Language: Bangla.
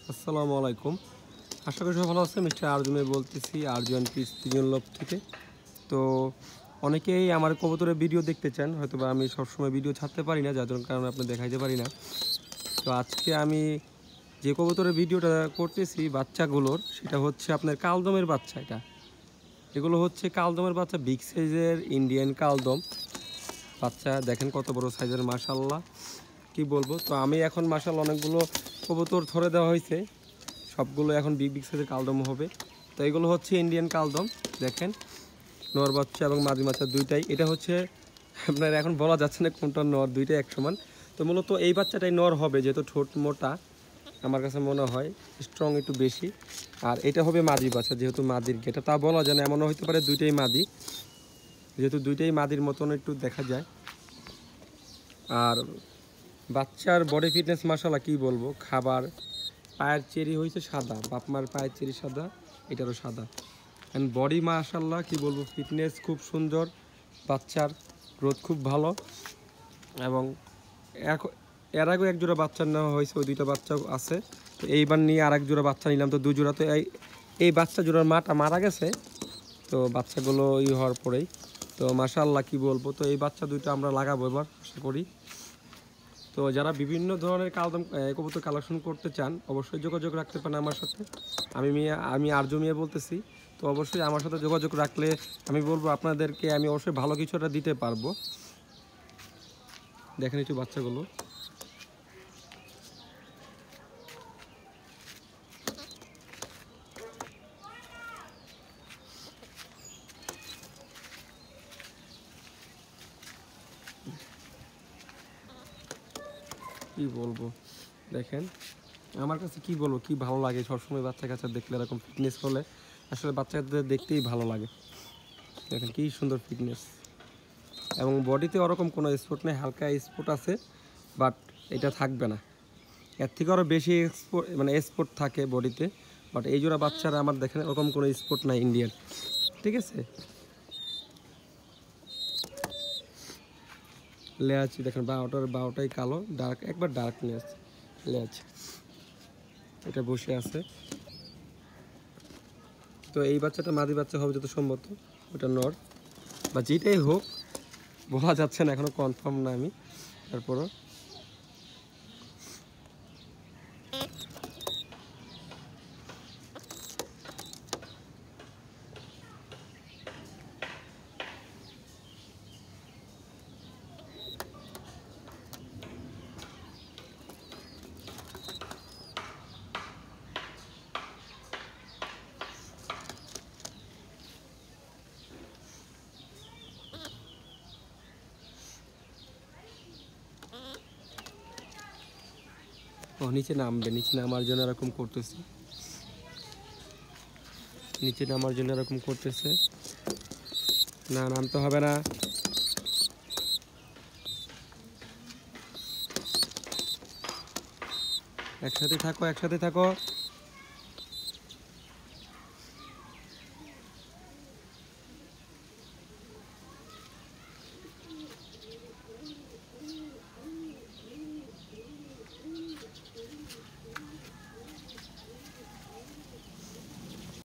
আসসালামু আলাইকুম। আশা করি সবাই ভালো আছেন। মিস্টার আরজুমে বলতেছি, আরজু অ্যান্ড পিস পিজন লব থেকে। তো অনেকেই আমার কবুতরের ভিডিও দেখতে চান, হয়তো বা আমি সবসময় ভিডিও ছাড়তে পারি না, যার জন্য কারণে আপনি দেখাইতে পারি না। তো আজকে আমি যে কবুতরের ভিডিওটা করতেছি বাচ্চাগুলোর, সেটা হচ্ছে আপনার কালদমের বাচ্চা। এগুলো হচ্ছে কালদমের বাচ্চা, বিগ সাইজের ইন্ডিয়ান কালদম বাচ্চা। দেখেন কত বড় সাইজের, মাশাআল্লাহ কি বলবো। তো আমি এখন মাশাআল্লাহ অনেকগুলো কবুতর ধরে দেওয়া হয়েছে, সবগুলো এখন বিগ বিগ সাইজের কালদম হবে। তো এগুলো হচ্ছে ইন্ডিয়ান কালদম। দেখেন নর বাচ্চা এবং মাদি বাচ্চা দুইটাই। এটা হচ্ছে আপনার এখন বলা যাচ্ছে না কোনটা নর, দুইটাই এক সমান। তো মূলত এই বাচ্চাটাই নর হবে, যেহেতু ঠোঁট মোটা আমার কাছে মনে হয়, স্ট্রং একটু বেশি। আর এটা হবে মাদি বাচ্চা, যেহেতু মাদির গেটা তা বলা যায় না, এমনও হতে পারে দুইটাই মাদি, যেহেতু দুইটাই মাদির মতন একটু দেখা যায়। আর বাচ্চার বডি ফিটনেস মাশাআল্লাহ কি বলবো, খাবার পায়ের চেরি হয়েছে সাদা, বাপমার পায়ের চেরি সাদা, এটারও সাদা। অ্যান্ড বডি মাশাআল্লাহ কি বলবো, ফিটনেস খুব সুন্দর, বাচ্চার গ্রোথ খুব ভালো। এবং এর আগেও এক জোড়া বাচ্চা নেওয়া হয়েছে, ওই দুইটা বাচ্চা আছে। তো এইবার নিয়ে আর এক জোড়া বাচ্চা নিলাম, তো দুই জোড়া। তো এই বাচ্চা জোড়ার মাটা মারা গেছে, তো বাচ্চাগুলো হওয়ার পরেই তো মাশাআল্লাহ কি বলবো। তো এই বাচ্চা দুইটা আমরা লাগাবো এবার, আশা করি। তো যারা বিভিন্ন ধরনের কালদম কবুতর কালেকশন করতে চান, অবশ্যই যোগাযোগ রাখতে পারেন আমার সাথে। আমি আরজু মিয়া বলতেছি। তো অবশ্যই আমার সাথে যোগাযোগ রাখলে আমি বলবো আপনাদেরকে আমি অবশ্যই ভালো কিছু একটা দিতে পারবো। দেখেন একটু বাচ্চাগুলো, কি বলবো। দেখেন আমার কাছে কি বলবো, কি ভালো লাগে সবসময় বাচ্চা কাচ্চা দেখলে, এরকম ফিটনেস হলে আসলে বাচ্চাদের দেখতেই ভালো লাগে। দেখেন কি সুন্দর ফিটনেস, এবং বডিতে ওরকম কোনো স্পট নেই, হালকা স্পট আছে, বাট এটা থাকবে না। এর থেকে আরও বেশি স্পট থাকে বডিতে, বাট এই জোড়া বাচ্চারা আমার দেখেন ওরকম কোনো স্পট নাই ইন্ডিয়ান, ঠিক আছে। লেয়াচি দেখেন, বারোটাই কালো, ডার্ক, একবার ডার্ক নিয়ে আছে লেয়াচ, এটা বসে আছে। তো এই বাচ্চাটা মাদি বাচ্চা হবে যত সম্ভবত, ওটা নর বা যেটাই হোক বলা যাচ্ছে না, এখনও কনফার্ম না আমি। তারপরও নিচে নামবে, নিচে নামার জন্য এরকম করতেছে, নিচে নামার জন্য এরকম করতেছে। না, নামতে হবে না। একসাথে থাকো, একসাথে থাকো।